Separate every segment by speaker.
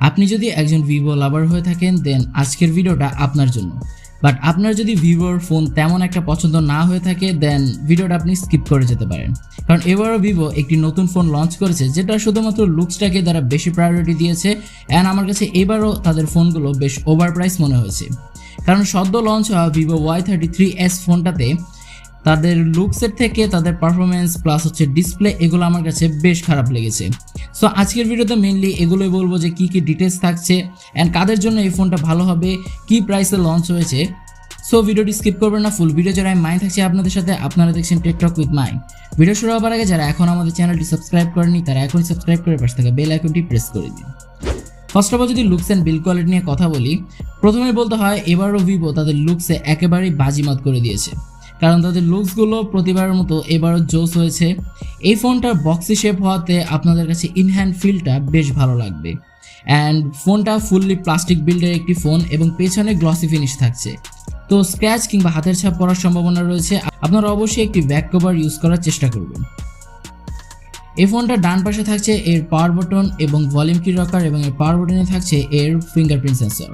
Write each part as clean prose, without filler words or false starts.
Speaker 1: আপনি যদি একজন ভিভো লাভার হয়ে থাকেন দেন আজকের ভিডিওটা আপনার জন্য। বাট আপনার যদি ভিভোর ফোন তেমন একটা পছন্দ না হয়ে থাকে দেন ভিডিওটা আপনি স্কিপ করে যেতে পারেন, কারণ এবারও ভিভো একটি নতুন ফোন লঞ্চ করেছে যেটা শুধুমাত্র লুকসটাকে তারা বেশি প্রায়োরিটি দিয়েছে। অ্যান্ড আমার কাছে এবারও তাদের ফোনগুলো বেশ ওভার প্রাইস মনে হয়েছে, কারণ সদ্য লঞ্চ হওয়া ভিভো Y33s ফোনটাতে তাদের লুকসের থেকে তাদের পারফরমেন্স প্লাস ডিসপ্লে এগুলো আমার কাছে বেশ খারাপ লেগেছে। সো আজকের ভিডিওতে মেনলি এগুলোই বলবো যে কী ডিটেলস থাকছে অ্যান্ড কাদের জন্য এই ফোনটা ভালো হবে, কী প্রাইসে লঞ্চ হয়েছে। সো ভিডিওটি স্কিপ করবেন না, ফুল ভিডিও যারা আমি মাইন থাকছি আপনাদের সাথে। আপনারা দেখছেন টেকটক উইথ মাইন। ভিডিও শুরু হওয়ার আগে যারা এখন আমাদের চ্যানেলটি সাবস্ক্রাইব করেনি তারা এখনই সাবস্ক্রাইব করে পাশে থাকা বেল আইকনটি প্রেস করে দিন। ফার্স্ট অফ অল যদি লুকস অ্যান্ড বিল্ড কোয়ালিটি নিয়ে কথা বলি, প্রথমে বলতে হয় এবারও ভিভো তাদের লুকসে একেবারেই বাজিমাত করে দিয়েছে, কারণ তাদের লুকসগুলো প্রতিবারের মতো এবারও জোস হয়েছে। এই ফোনটার বক্সি শেপ হওয়াতে আপনাদের কাছে ইনহ্যান্ড ফিলটা বেশ ভালো লাগবে। অ্যান্ড ফোনটা ফুললি প্লাস্টিক বিল্ডের একটি ফোন এবং পেছনে গ্লসি ফিনিশ থাকছে, তো স্ক্র্যাচ কিংবা হাতের ছাপ পড়ার সম্ভাবনা রয়েছে। আপনারা অবশ্যই একটি ব্যাক কভার ইউজ করার চেষ্টা করবেন। এই ফোনটার ডান পাশে থাকছে এর পাওয়ার বাটন এবং ভলিউম কি রকার, এবং এর পাওয়ার বাটনে থাকছে এর ফিঙ্গারপ্রিন্ট সেন্সর।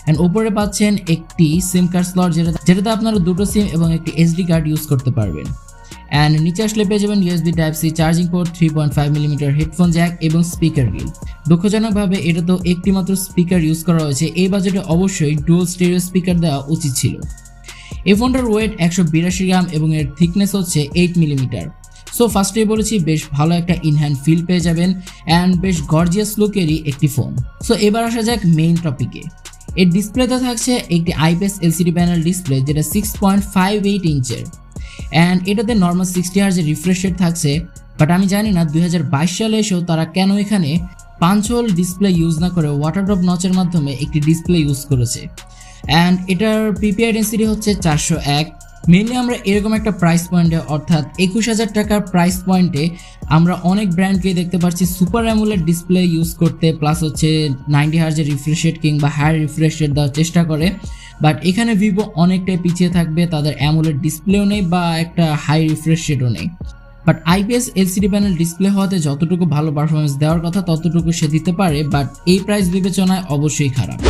Speaker 1: অ্যান্ড উপরে পাচ্ছেন একটি সিম কার্ড স্লট যেটাতে আপনারা দুটো সিম এবং একটি এসডি কার্ড ইউজ করতে পারবেন। অ্যান্ড নিচে আসলে পেয়ে যাবেন USB type C charging port, 3.5mm headphone jack এবং স্পিকার গ্রিল। দুঃখজনকভাবে এটা তো একটি মাত্র স্পিকার ইউজ করা হয়েছে, এই বাজেটে অবশ্যই ডুয়াল স্টেরিও স্পিকার দেওয়া উচিত ছিল। এই ফোনটার ওয়েট 182 গ্রাম এবং এর থিকনেস হচ্ছে 8mm। সো ফার্স্টেই বলেছি বেশ ভালো একটা ইনহ্যান্ড ফিল পেয়ে যাবেন অ্যান্ড বেশ গর্জিয়াস লুকেরই একটি ফোন। সো এবার আসা যাক মেইন টপিকে। এর ডিসপ্লেতে থাকছে একটি আইপিএস এলসিডি প্যানেল ডিসপ্লে যেটা 6.58 ইঞ্চের, অ্যান্ড এটাতে নর্মাল 60 হার্জের রিফ্রেশ রেট থাকছে। বাট আমি জানি না 2022 সালে এসেও তারা কেন এখানে পাঞ্চ হোল ডিসপ্লে ইউজ না করে ওয়াটার ড্রপ নচের মাধ্যমে একটি ডিসপ্লে ইউজ করেছে। অ্যান্ড এটার পিপিআই ডেন্সিটি হচ্ছে 401। মেনলি আমরা এরকম একটা প্রাইস পয়েন্টে অর্থাৎ 21,000 টাকার প্রাইস পয়েন্টে আমরা অনেক ব্র্যান্ডকে দেখতে পাচ্ছি সুপার অ্যামোলেড ডিসপ্লে ইউজ করতে, প্লাস 90 হার্জের রিফ্রেশ রেট কিংবা হায়ার রিফ্রেশ রেট দেওয়ার চেষ্টা করে। বাট এখানে ভিভো অনেকটাই পিছিয়ে থাকবে, তাদের অ্যামোলেড ডিসপ্লেও নেই বা একটা হাই রিফ্রেশ রেটও নেই। But IPS LCD panel display হওয়াতে যতটুকু ভালো পারফরমেন্স দেওয়ার কথা ততটুকু সে দিতে পারে, বাট এই প্রাইস বিবেচনায় অবশ্যই খারাপ।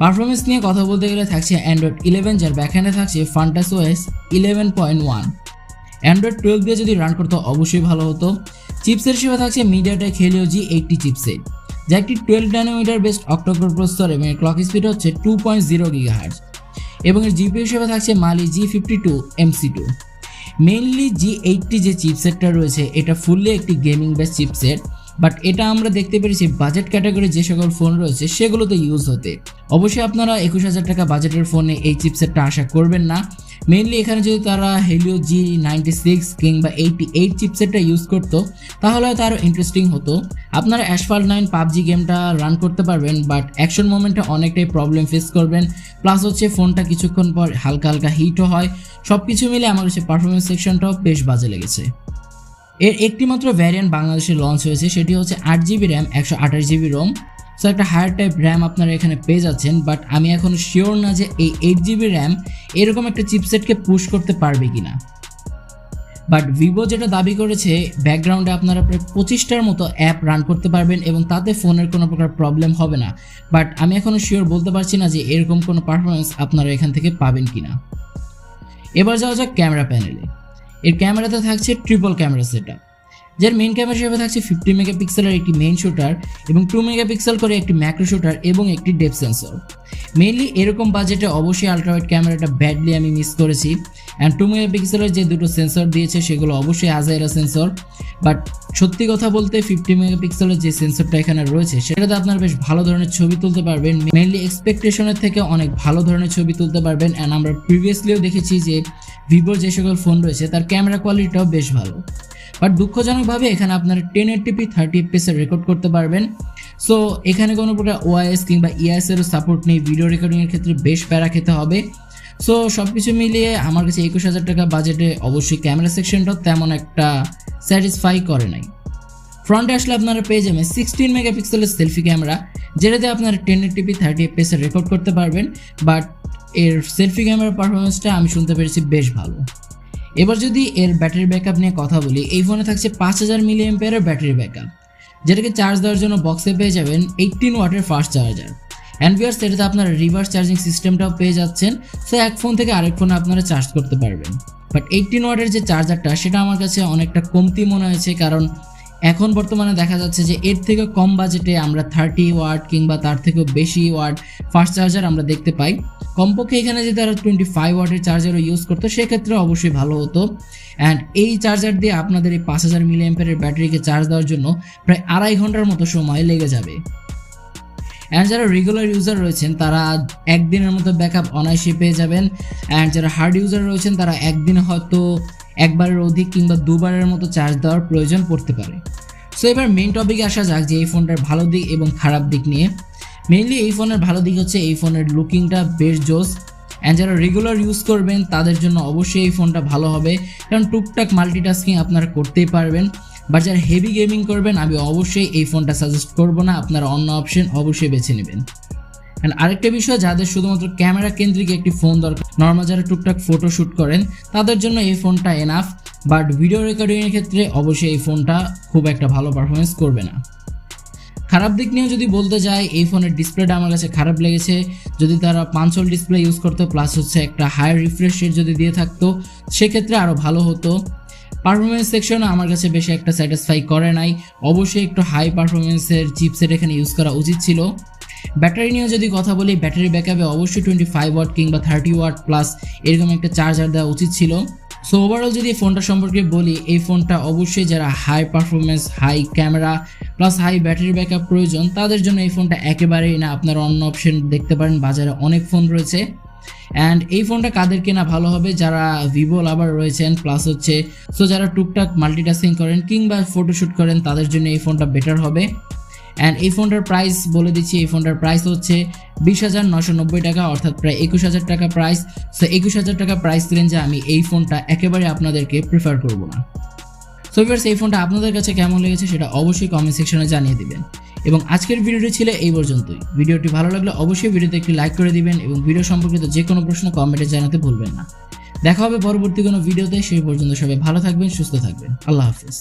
Speaker 1: পারফরমেন্স নিয়ে কথা বলতে গেলে থাকছে অ্যান্ড্রয়েড 11 যার ব্যাকহ্যান্ডে থাকছে ফান্টাস ওএস 11.1। অ্যান্ড্রয়েড 12 দিয়ে যদি রান করতো অবশ্যই ভালো হতো। চিপসের হিসেবে থাকছে মিডিয়াটেক হেলিও G80 চিপসেট, যা একটি 12 ন্যানোমিটার বেসড অক্টোকোর প্রসেসর এবং এর ক্লক স্পিড হচ্ছে 2.0 GHz, এবং এর জিপিইউ হিসেবে থাকছে মালি G52 MC2। মেইনলি G80 যে চিপসেটটা রয়েছে এটা ফুললি একটি গেমিং বেস চিপসেট, বাট এটা আমরা দেখতে পেরেছি বাজেট ক্যাটাগরি যে সকল ফোন রয়েছে সেগুলোতে ইউজ হতে। অবশ্যই আপনারা 21,000 টাকা বাজেটের ফোনে এই চিপসেটটা আশা করবেন না। মেইনলি এখানে যদি তারা হেলিও G96 কিংবা 88 চিপসেটটা ইউজ করতো তাহলে হয়তো আরও ইন্টারেস্টিং হতো। আপনারা অ্যাসফাল্ট 9 পাবজি গেমটা রান করতে পারবেন, বাট অ্যাকশন মোমেন্টে অনেকটাই প্রবলেম ফেস করবেন, প্লাস ফোনটা কিছুক্ষণ পর হালকা হালকা হিটও হয়। সব কিছু মিলে আমার কাছে পারফরমেন্স সেকশনটাও বেশ বাজে লেগেছে। এর একটি মাত্র ভ্যারিয়েন্ট বাংলাদেশে লঞ্চ হয়েছে, সেটি হচ্ছে 8GB RAM 128GB ROM. So একটা হায়ার টাইপ র্যাম আপনারা এখানে পেয়ে যাচ্ছেন, বাট আমি এখনও শিওর না যে এই 8GB র্যাম এরকম একটা চিপসেটকে পুশ করতে পারবে কিনা। বাট ভিভো যেটা দাবি করেছে ব্যাকগ্রাউন্ডে আপনারা প্রায় 25টার মতো অ্যাপ রান করতে পারবেন এবং তাতে ফোনের কোনো প্রকার প্রবলেম হবে না। বাট আমি এখনও শিওর বলতে পারছি না যে এরকম কোনো পারফরমেন্স আপনারা এখান থেকে পাবেন কিনা। এবার যাওয়া যাক ক্যামেরা প্যানেলে। এর ক্যামেরাতে থাকছে ট্রিপল ক্যামেরা সেটআপ, যার মেইন ক্যামেরা হিসেবে থাকছে 50 মেগাপিক্সেলের একটি মেইন শুটার এবং 2 মেগাপিক্সেল করে একটি ম্যাক্রো শুটার এবং একটি ডেপথ সেন্সর। মেইনলি এরকম বাজেটে অবশ্যই আলট্রাওয়াইড ক্যামেরাটা ব্যাডলি আমি মিস করেছি। অ্যান্ড 2 মেগাপিক্সেলের যে দুটো সেন্সর দিয়েছে সেগুলো অবশ্যই আজাইরা সেন্সর, বাট সত্যি কথা বলতে 50 মেগাপিক্সেলের যে সেন্সরটা এখানে রয়েছে সেটাতে আপনারা বেশ ভালো ধরনের ছবি তুলতে পারবেন। মেইনলি এক্সপেকটেশনের থেকে অনেক ভালো ধরনের ছবি তুলতে পারবেন। অ্যান্ড আমরা প্রিভিয়াসলিও দেখেছি যে ভিভোর যে সকল ফোন রয়েছে তার ক্যামেরা কোয়ালিটিটাও বেশ ভালো। বাট দুঃখজনকভাবে এখানে আপনারা 1080p 30fps রেকর্ড করতে পারবেন। সো এখানে কোনো প্রকার ওআইএস কিংবা ইআইএস এরও সাপোর্ট নেই, ভিডিও রেকর্ডিংয়ের ক্ষেত্রে বেশ প্যারা খেতে হবে। সো সব কিছু মিলিয়ে আমার কাছে 21,000 টাকা বাজেটে অবশ্যই ক্যামেরা সেকশনটাও তেমন একটা স্যাটিসফাই করে নাই। ফ্রন্টে আসলে আপনারা পেয়ে যাবেন 16 মেগাপিক্সেলের সেলফি ক্যামেরা, যেটাতে আপনারা 1080p 30fps রেকর্ড করতে পারবেন। বাট এর সেলফি ক্যামেরার পারফরমেন্সটা আমি শুনতে পেরেছি বেশ ভালো। এবার যদি এর ব্যাটারি ব্যাকআপ নিয়ে কথা বলি, এই ফোনে থাকছে 5000 mAh ব্যাটারি ব্যাকআপ, যেটাকে চার্জ দেওয়ার জন্য বক্সে পেয়ে যাবেন 18 ওয়াটের ফাস্ট চার্জার। অ্যান্ড ভিউয়ার্স, এটাতে আপনারা রিভার্স চার্জিং সিস্টেমটাও পেয়ে যাচ্ছেন। সো এক ফোন থেকে আরেক ফোনে আপনারা চার্জ করতে পারবেন। বাট 18 ওয়াটের যে চার্জারটা সেটা আমার কাছে অনেকটা কমতি মনে হয়েছে, কারণ এখন বর্তমানে দেখা যাচ্ছে যে এর থেকে কম বাজেটে আমরা 30 ওয়াট কিংবা তার থেকেও বেশি ওয়াট ফাস্ট চার্জার আমরা দেখতে পাই। কমপক্ষে এখানে যদি তারা 25 ওয়াটের চার্জারও ইউজ করতো সেক্ষেত্রে অবশ্যই ভালো হতো। অ্যান্ড এই চার্জার দিয়ে আপনাদের এই 5000 মিলিঅ্যাম্পিয়ারের ব্যাটারিকে চার্জ দেওয়ার জন্য প্রায় 2.5 ঘন্টার মতো সময় লেগে যাবে। অ্যান্ড যারা রেগুলার ইউজার রয়েছেন তারা একদিনের মতো ব্যাকআপ অনায়াসে পেয়ে যাবেন। অ্যান্ড যারা হার্ড ইউজার রয়েছেন তারা একদিনে হয়তো একবারের অধিক কিংবা দুবারের মতো চার্জ দেওয়ার প্রয়োজন পড়তে পারে। সো এবার মেইন টপিকে আসা যাক যে এই ফোনটার ভালো দিক এবং খারাপ দিক নিয়ে। মেইনলি এই ফোনের ভালো দিক হচ্ছে এই ফোনের লুকিংটা বেশ জোস। অ্যান্ড যারা রেগুলার ইউজ করবেন তাদের জন্য অবশ্যই এই ফোনটা ভালো হবে, কারণ টুকটাক মাল্টিটাস্কিং আপনারা করতেই পারবেন। বাট যারা হেভি গেমিং করবেন আমি অবশ্যই এই ফোনটা সাজেস্ট করব না, আপনারা অন্য অপশন অবশ্যই বেছে নেবেন। অ্যান্ড আরেকটা বিষয়, যাদের শুধুমাত্র ক্যামেরা কেন্দ্রিক একটি ফোন দরকার, নর্মাল যারা টুকটাক ফটো শ্যুট করেন তাদের জন্য এই ফোনটা এনাফ। বাট ভিডিও রেকর্ডিংয়ের ক্ষেত্রে অবশ্যই এই ফোনটা খুব একটা ভালো পারফরমেন্স করবে না। খারাপ দিক নিয়েও যদি বলতে যাই, এই ফোনের ডিসপ্লেটা আমার কাছে খারাপ লেগেছে। যদি তারা 5 ডিসপ্লে ইউজ করতো প্লাস হচ্ছে একটা হায়ার রিফ্রেশ রেট যদি দিয়ে থাকতো সেক্ষেত্রে আরও ভালো হতো। পারফরমেন্স সেকশনে আমার কাছে বেশি একটা স্যাটিসফাই করে নাই। অবশ্যই একটু হাই পারফরমেন্সের চিপসেট এখানে ইউজ করা উচিত ছিল। ব্যাটারি নিয়েও যদি কথা বলি, ব্যাটারি ব্যাকআপে অবশ্যই 25 ওয়াট কিংবা 30 ওয়াট প্লাস এরকম একটা চার্জার দেওয়া উচিত ছিল। সো ওভারঅল যদি ফোনটা সম্পর্কে বলি, এই ফোনটা অবশ্যই যারা high performance, high camera plus high battery backup প্রয়োজন তাদের জন্য এই ফোনটা একেবারেই না। আপনারা অন্য অপশন দেখতে পারেন, বাজারে অনেক ফোন রয়েছে। অ্যান্ড এই ফোনটা কাদের কেনা ভালো হবে, যারা ভিভো লাভার রয়েছেন প্লাস হচ্ছে যারা টুকটাক মাল্টিটাস্কিং করেন কিংবা ফটোশ্যুট করেন তাদের জন্য এই ফোনটা বেটার হবে। অ্যান্ড এই ফোনটার প্রাইস বলে দিচ্ছি, এই ফোনটার প্রাইস হচ্ছে 20,990 টাকা, অর্থাৎ প্রায় 21,000 টাকা প্রাইস। সো 21,000 টাকা প্রাইস রেঞ্জে আমি এই ফোনটা একেবারে আপনাদেরকে প্রিফার করব না। সো ভিউয়ার্স, এই ফোনটা আপনাদের কাছে কেমন লেগেছে সেটা অবশ্যই কমেন্ট সেকশনে জানিয়ে দিবেন। এবং আজকের ভিডিওটি ছিল এই পর্যন্তই। ভিডিওটি ভালো লাগলে অবশ্যই ভিডিওতে একটি লাইক করে দিবেন এবং ভিডিও সম্পর্কিত যে কোনো প্রশ্ন কমেন্টে জানাতে ভুলবেন না। দেখা হবে পরবর্তী কোনো ভিডিওতে। সেই পর্যন্ত সবাই ভালো থাকবেন, সুস্থ থাকবেন। আল্লাহ হাফেজ।